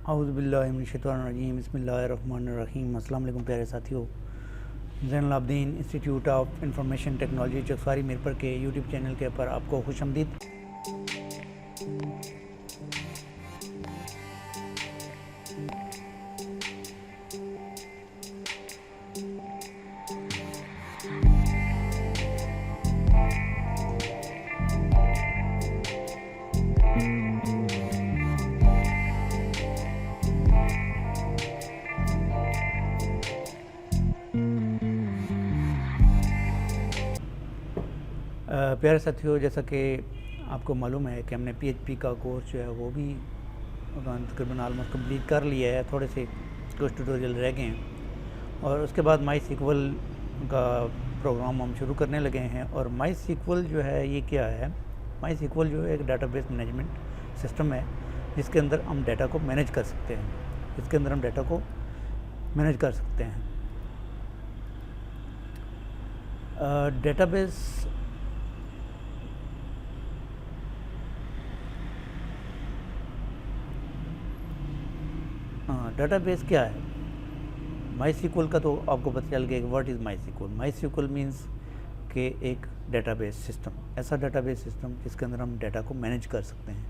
औज़ुबिल्लाहिमिनश्शैतानिर्रजीम बिस्मिल्लाहिर्रहमानिर्रहीम। अस्सलाम वालेकुम प्यारे साथियों। Zainul Abidin institute of information technology Chakphari Mirpur के यूट्यूब चैनल के ऊपर आपको खुशामदीद। प्यारे साथियों, जैसा कि आपको मालूम है कि हमने PHP का कोर्स जो है वो भी तकरीबन ऑलमोस्ट कंप्लीट कर लिया है। थोड़े से कुछ ट्यूटोरियल रह गए हैं और उसके बाद माई सीक्वल का प्रोग्राम हम शुरू करने लगे हैं। और माई सीक्वल जो है ये क्या है? माई सीक्वल जो है एक डाटाबेस मैनेजमेंट सिस्टम है जिसके अंदर हम डाटा को मैनेज कर सकते हैं। इसके अंदर हम डाटा को मैनेज कर सकते हैं। डाटाबेस क्या है? माई सीक्वल का तो आपको पता चल गया कि what is MySQL. MySQL means कि एक डाटाबेस सिस्टम, ऐसा डाटाबेस सिस्टम जिसके अंदर हम डाटा को मैनेज कर सकते हैं।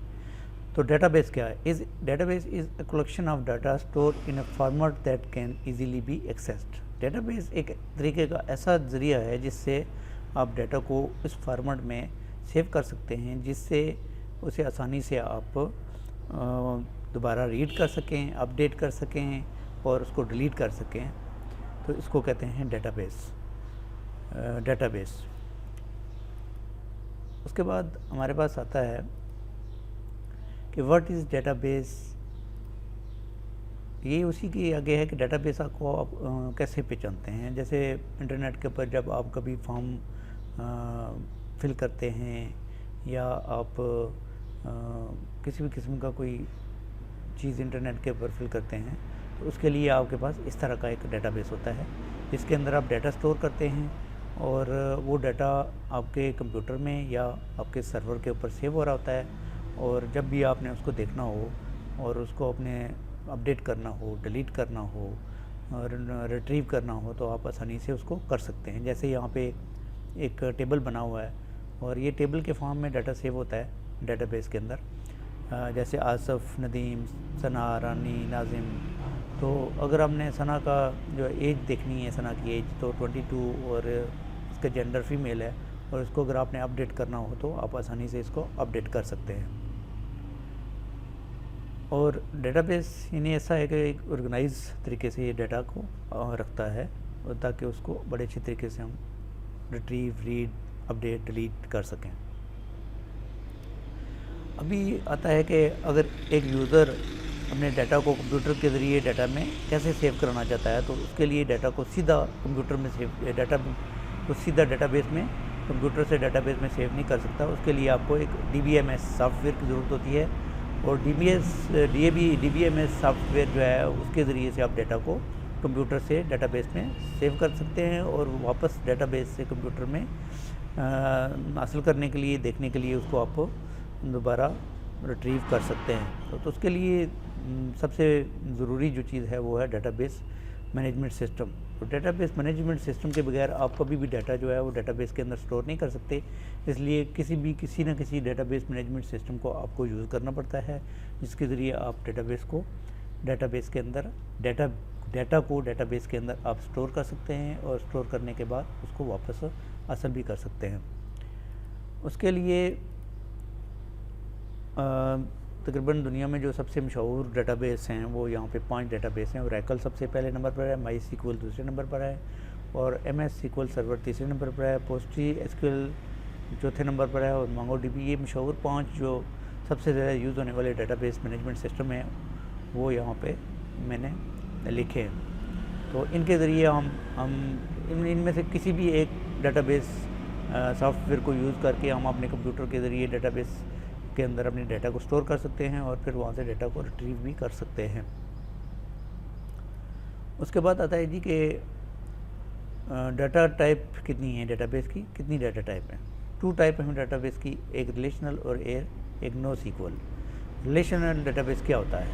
तो डाटाबेस क्या है? Database is a collection of data store in a format that can easily B accessed. Database एक तरीके का ऐसा ज़रिया है जिससे आप डाटा को इस फॉर्मेट में सेव कर सकते हैं जिससे उसे आसानी से आप दोबारा रीड कर सकें, अपडेट कर सकें और उसको डिलीट कर सकें। तो इसको कहते हैं डाटाबेस। उसके बाद हमारे पास आता है कि व्हाट इज़ डाटाबेस। ये उसी के आगे है कि डाटाबेस आपको आप कैसे पहचानते हैं। जैसे इंटरनेट के ऊपर जब आप कभी फॉर्म फिल करते हैं या आप किसी भी किस्म का कोई चीज़ इंटरनेट के ऊपर फिल करते हैं तो उसके लिए आपके पास इस तरह का एक डाटाबेस होता है जिसके अंदर आप डाटा स्टोर करते हैं और वो डाटा आपके कंप्यूटर में या आपके सर्वर के ऊपर सेव हो रहा होता है। और जब भी आपने उसको देखना हो और उसको अपने अपडेट करना हो, डिलीट करना हो और रिट्रीव करना हो तो आप आसानी से उसको कर सकते हैं। जैसे यहाँ पे एक टेबल बना हुआ है और ये टेबल के फॉर्म में डाटा सेव होता है डाटाबेस के अंदर। जैसे आसफ़, नदीम, सना, रानी, नाजिम। तो अगर हमने सना का जो एज देखनी है, सना की एज तो 22 और इसका जेंडर फीमेल है और इसको अगर आपने अपडेट करना हो तो आप आसानी से इसको अपडेट कर सकते हैं। और डेटाबेस यानी ऐसा है कि एक ऑर्गेनाइज तरीके से ये डाटा को रखता है ताकि उसको बड़े अच्छे तरीके से हम रिट्रीव, रीड, अपडेट, डिलीट कर सकें। अभी आता है कि अगर एक यूज़र अपने डाटा को कंप्यूटर के ज़रिए डाटा में कैसे सेव करना चाहता है तो उसके लिए डाटा को सीधा कंप्यूटर में सीधा डाटाबेस में कंप्यूटर से डाटाबेस में सेव नहीं कर सकता। उसके लिए आपको एक DBMS सॉफ्टवेयर की ज़रूरत होती है और DBMS सॉफ्टवेयर जो है उसके ज़रिए से आप डाटा को कंप्यूटर से डाटाबेस में सेव कर सकते हैं और वापस डाटाबेस से कंप्यूटर में हासिल करने के लिए, देखने के लिए उसको आप दोबारा रिट्रीव कर सकते हैं। तो उसके लिए सबसे ज़रूरी जो चीज़ है वो है डाटाबेस मैनेजमेंट सिस्टम। तो डाटाबेस मैनेजमेंट सिस्टम के बगैर आप कभी भी डाटा जो है वो डाटाबेस के अंदर स्टोर नहीं कर सकते। इसलिए किसी न किसी डाटाबेस मैनेजमेंट सिस्टम को आपको यूज़ करना पड़ता है जिसके ज़रिए आप डाटाबेस के अंदर डाटा को डाटाबेस के अंदर आप स्टोर कर सकते हैं और स्टोर करने के बाद उसको वापस हासिल भी कर सकते हैं। उसके लिए तकरीबन दुनिया में जो सबसे मशहूर डाटाबेस हैं वो यहाँ पे 5 डाटाबेस हैं। ओरेकल सबसे पहले नंबर पर है, माई सीक्वल दूसरे नंबर पर है और MS SQL सर्वर तीसरे नंबर पर है, PostgreSQL चौथे नंबर पर है और MongoDB। ये मशहूर 5 जो सबसे ज़्यादा यूज़ होने वाले डाटाबेस मैनेजमेंट सिस्टम हैं वो यहाँ पे मैंने लिखे हैं। तो इनके ज़रिए हम इनमें से किसी भी एक डाटाबेस सॉफ्टवेयर को यूज़ करके हम अपने कंप्यूटर के ज़रिए डाटाबेस के अंदर अपने डाटा को स्टोर कर सकते हैं और फिर वहाँ से डाटा को रिट्रीव भी कर सकते हैं। उसके बाद आता है जी कि डाटा टाइप कितनी है डाटाबेस की, कितनी डाटा टाइप है। 2 टाइप हैं डाटाबेस की, एक रिलेशनल और एक नो सीक्वल। रिलेशनल डाटाबेस क्या होता है?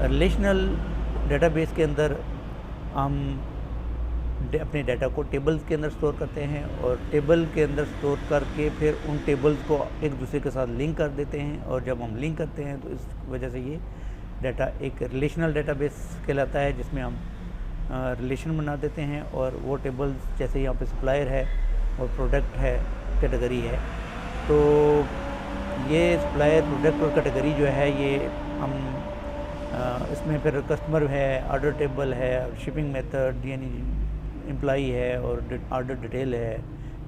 रिलेशनल डेटाबेस के अंदर हम अपने डाटा को टेबल्स के अंदर स्टोर करते हैं और टेबल के अंदर स्टोर करके फिर उन टेबल्स को एक दूसरे के साथ लिंक कर देते हैं, और जब हम लिंक करते हैं तो इस वजह से ये डाटा एक रिलेशनल डेटाबेस कहलाता है, जिसमें हम रिलेशन बना देते हैं। और वो टेबल्स जैसे यहाँ पे सप्लायर है और प्रोडक्ट है, कैटेगरी है, तो ये सप्लायर, प्रोडक्ट और कैटेगरी जो है ये हम इसमें फिर कस्टमर है, ऑर्डर टेबल है, शिपिंग मेथड यानी एम्प्लॉई है, और ऑर्डर डिटेल है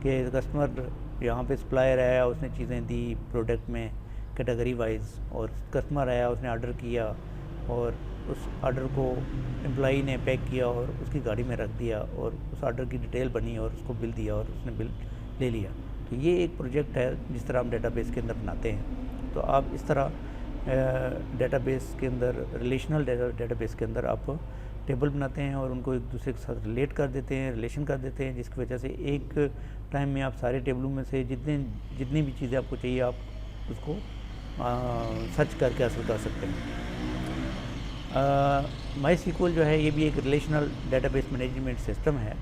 कि कस्टमर यहाँ पे सप्लायर आया, उसने चीज़ें दी प्रोडक्ट में कैटेगरी वाइज, और कस्टमर आया, उसने ऑर्डर किया और उस ऑर्डर को एम्प्लॉई ने पैक किया और उसकी गाड़ी में रख दिया, और उस ऑर्डर की डिटेल बनी और उसको बिल दिया और उसने बिल ले लिया। तो ये एक प्रोजेक्ट है जिस तरह हम डेटाबेस के अंदर बनाते हैं। तो आप इस तरह डेटाबेस के अंदर, रिलेशनल डेटाबेस के अंदर आप टेबल बनाते हैं और उनको एक दूसरे के साथ रिलेट कर देते हैं, रिलेशन कर देते हैं, जिसकी वजह से एक टाइम में आप सारे टेबलों में से जितनी भी चीज़ें आपको चाहिए आप उसको सर्च करके हासिल कर सकते हैं। MySQL जो है ये भी एक रिलेशनल डेटाबेस मैनेजमेंट सिस्टम है,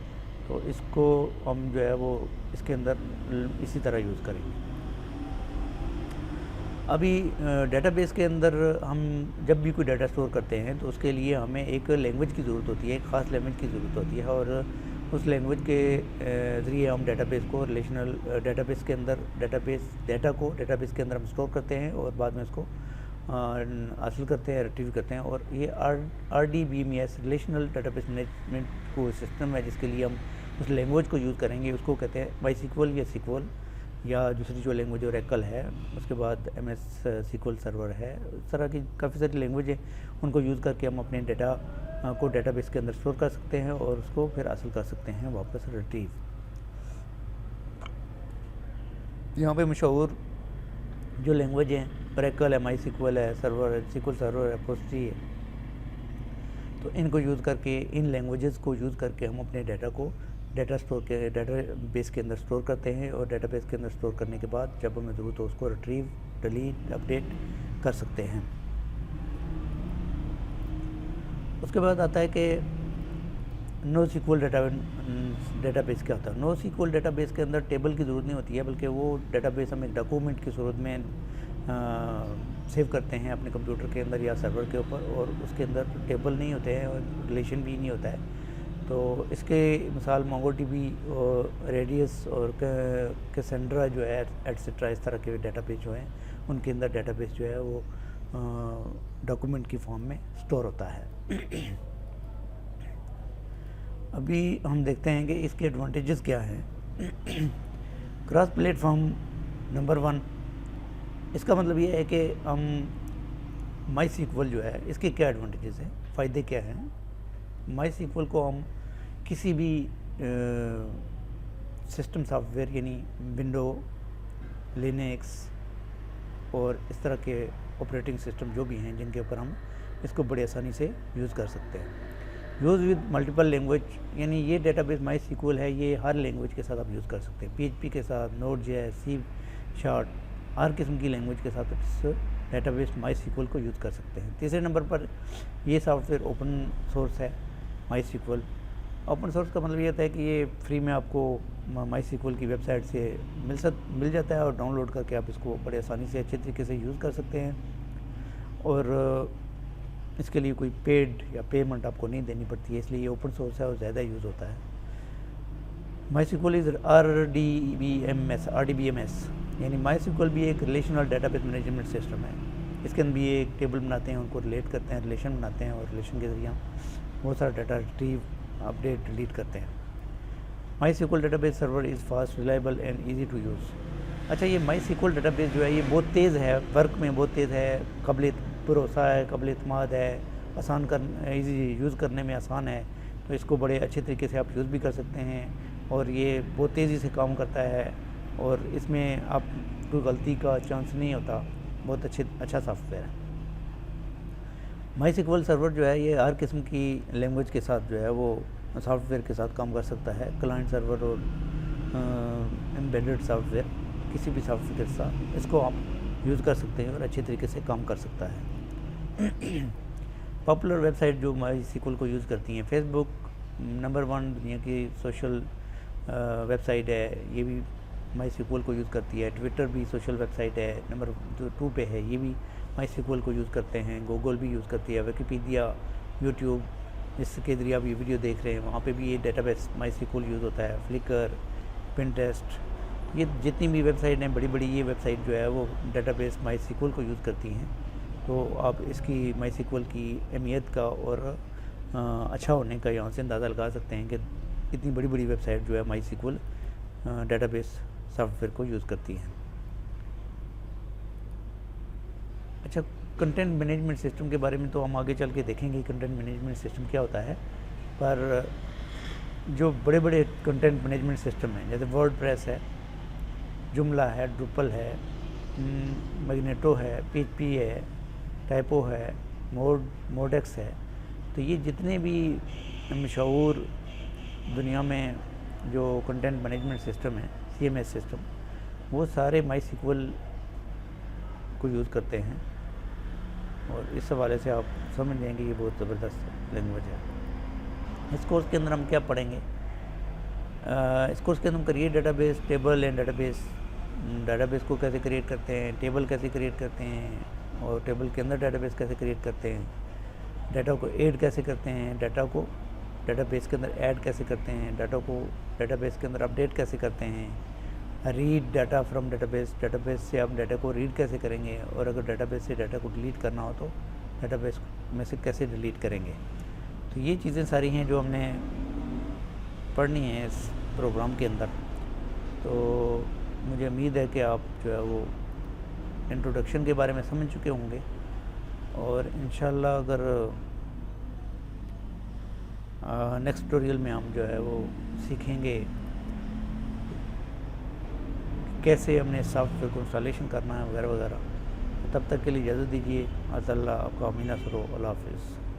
तो इसको हम जो है वो इसके अंदर इसी तरह यूज़ करेंगे। अभी डेटाबेस के अंदर हम जब भी कोई डाटा स्टोर करते हैं तो उसके लिए हमें एक लैंग्वेज की ज़रूरत होती है, एक ख़ास लैंग्वेज की ज़रूरत होती है, और उस लैंग्वेज के ज़रिए हम डेटाबेस को रिलेशनल डेटाबेस के अंदर डाटा को डेटाबेस के अंदर हम स्टोर करते हैं और बाद में उसको हासिल करते हैं, रिट्रीव करते हैं। और ये RDBMS रिलेशनल डेटाबेस मैनेजमेंट को सिस्टम है, जिसके लिए हम उस लैंग्वेज को यूज़ करेंगे, उसको कहते हैं MySQL या SQL, या दूसरी जो लैंग्वेज ओरेकल है, उसके बाद MS SQL सर्वर है। इस तरह की काफ़ी सारी लैंग्वेज है, उनको यूज़ करके हम अपने डाटा को डेटाबेस के अंदर स्टोर कर सकते हैं और उसको फिर हासिल कर सकते हैं वापस रिट्रीव। यहाँ पे मशहूर जो लैंग्वेज हैं ओरेकल है, MySQL है, सर्वर है, SQL सर्वर है, पोस्ट्री है, तो इनको यूज़ करके, इन लैंग्वेजेस को यूज़ करके हम अपने डाटा को डेटाबेस के अंदर स्टोर करते हैं, और डेटाबेस के अंदर स्टोर करने के बाद जब हमें ज़रूरत हो उसको रिट्रीव, डिलीट, अपडेट कर सकते हैं। उसके बाद आता है कि NoSQL डेटाबेस क्या होता है। NoSQL डेटाबेस के अंदर टेबल की ज़रूरत नहीं होती है, बल्कि वो डेटाबेस हम एक डॉक्यूमेंट की सूरत में सेव करते हैं अपने कंप्यूटर के अंदर या सर्वर के ऊपर, और उसके अंदर टेबल नहीं होते हैं और रिलेशन भी नहीं होता है। तो इसके मिसाल MongoDB और रेडियस और कैसेंड्रा जो है एटसेट्रा, इस तरह के डेटाबेस जो हैं उनके अंदर डेटाबेस जो है वो डॉक्यूमेंट की फॉर्म में स्टोर होता है। अभी हम देखते हैं कि इसके एडवांटेजेस क्या हैं। क्रॉस प्लेटफॉर्म नंबर 1, इसका मतलब ये है कि हम MySQL जो है इसके क्या एडवांटेजेस हैं, फ़ायदे क्या हैं। MySQL को हम किसी भी सिस्टम सॉफ्टवेयर यानी विंडो, लिनक्स और इस तरह के ऑपरेटिंग सिस्टम जो भी हैं जिनके ऊपर हम इसको बड़ी आसानी से यूज़ कर सकते हैं। यूज़ विद मल्टीपल लैंग्वेज, यानी ये डेटाबेस MySQL है, ये हर लैंग्वेज के साथ आप यूज़ कर सकते हैं। PHP के साथ, Node.js, C#, हर किस्म की लैंग्वेज के साथ इस डेटाबेस MySQL को यूज़ कर सकते हैं। तीसरे नंबर पर ये सॉफ्टवेयर ओपन सोर्स है MySQL। ओपन सोर्स का मतलब ये होता है कि ये फ्री में आपको MySQL की वेबसाइट से मिल जाता है, और डाउनलोड करके आप इसको बड़े आसानी से अच्छे तरीके से यूज़ कर सकते हैं, और इसके लिए कोई पेड या पेमेंट आपको नहीं देनी पड़ती है, इसलिए ये ओपन सोर्स है और ज़्यादा यूज़ होता है। MySQL इज़ RDBMS, यानी MySQL भी एक रिलेशनल डेटाबेस मैनेजमेंट सिस्टम है। इसके अंदर भी एक टेबल बनाते हैं, उनको रिलेट करते हैं, रिलेशन बनाते हैं, और रिलेशन के ज़रिए हम बहुत सारा डाटा रिट्रीव, अपडेट, डिलीट करते हैं। MySQL database server is fast, reliable and easy to use. अच्छा, ये MySQL डेटाबेस जो है ये बहुत तेज़ है, वर्क में बहुत तेज़ है, काबिल भरोसा है, काबिल इत्मीनान है, आसान ईजी यूज़ करने में आसान है, तो इसको बड़े अच्छे तरीके से आप यूज़ भी कर सकते हैं, और ये बहुत तेज़ी से काम करता है, और इसमें आप कोई गलती का चांस नहीं होता, बहुत अच्छा सॉफ्टवेयर है। MySQL सर्वर जो है ये हर किस्म की लैंग्वेज के साथ जो है वो सॉफ्टवेयर के साथ काम कर सकता है। क्लाइंट सर्वर और एम्बेडेड सॉफ्टवेयर, किसी भी सॉफ्टवेयर के साथ इसको आप यूज़ कर सकते हैं और अच्छे तरीके से काम कर सकता है। पॉपुलर वेबसाइट जो MySQL को यूज़ करती हैं, फेसबुक नंबर 1 दुनिया की सोशल वेबसाइट है, ये भी MySQL को यूज़ करती है। ट्विटर भी सोशल वेबसाइट है, नंबर 2 पे है, ये भी MySQL को यूज़ करते हैं। गूगल भी यूज़ करती है, विकिपीडिया, यूट्यूब जिसके ज़रिए आप ये वीडियो देख रहे हैं वहाँ पे भी ये डेटाबेस MySQL यूज़ होता है। फ्लिकर, पिंटरेस्ट, ये जितनी भी वेबसाइट हैं बड़ी बड़ी, ये वेबसाइट जो है वो डेटाबेस MySQL को यूज़ करती हैं। तो आप इसकी MySQL की अहमियत का और अच्छा होने का यहाँ से अंदाज़ा लगा सकते हैं कि इतनी बड़ी बड़ी वेबसाइट जो है MySQL डेटाबेस सॉफ्टवेयर को यूज़ करती हैं। अच्छा, कंटेंट मैनेजमेंट सिस्टम के बारे में तो हम आगे चल के देखेंगे कंटेंट मैनेजमेंट सिस्टम क्या होता है, पर जो बड़े बड़े कंटेंट मैनेजमेंट सिस्टम हैं जैसे वर्डप्रेस है, जुमला है, ड्रुपल है, मैग्नेटो है, PHP है, टाइपो है, मोडेक्स है, तो ये जितने भी मशहूर दुनिया में जो कंटेंट मैनेजमेंट सिस्टम है, CMS सिस्टम, वो सारे MySQL को यूज़ करते हैं। और इस हवाले से आप समझ जाएंगे ये बहुत ज़बरदस्त लैंग्वेज है। इस कोर्स के अंदर हम क्या पढ़ेंगे? इस कोर्स के अंदर हम create database, table and database को कैसे क्रिएट करते हैं, टेबल कैसे क्रिएट करते हैं, और टेबल के अंदर डेटाबेस कैसे क्रिएट करते हैं, डाटा को ऐड कैसे करते हैं, डाटा को डेटाबेस के अंदर ऐड कैसे करते हैं, डाटा को डेटाबेस के अंदर अपडेट कैसे करते हैं, रीड डाटा फ्रॉम डेटाबेस से आप डाटा को रीड कैसे करेंगे, और अगर डेटाबेस से डाटा को डिलीट करना हो तो डेटाबेस में से कैसे डिलीट करेंगे। तो ये चीज़ें सारी हैं जो हमने पढ़नी है इस प्रोग्राम के अंदर। तो मुझे उम्मीद है कि आप जो है वो इंट्रोडक्शन के बारे में समझ चुके होंगे, और इंशाल्लाह अगर नेक्स्ट ट्यूटोरियल में हम जो है वो सीखेंगे कैसे हमने सॉफ्टवेयर को इंस्टॉलेशन करना है वगैरह वगैरह। तब तक के लिए इजाज़त दीजिए। अल्लाह आपका अमीना सरो। अल्लाह हाफ़िज़।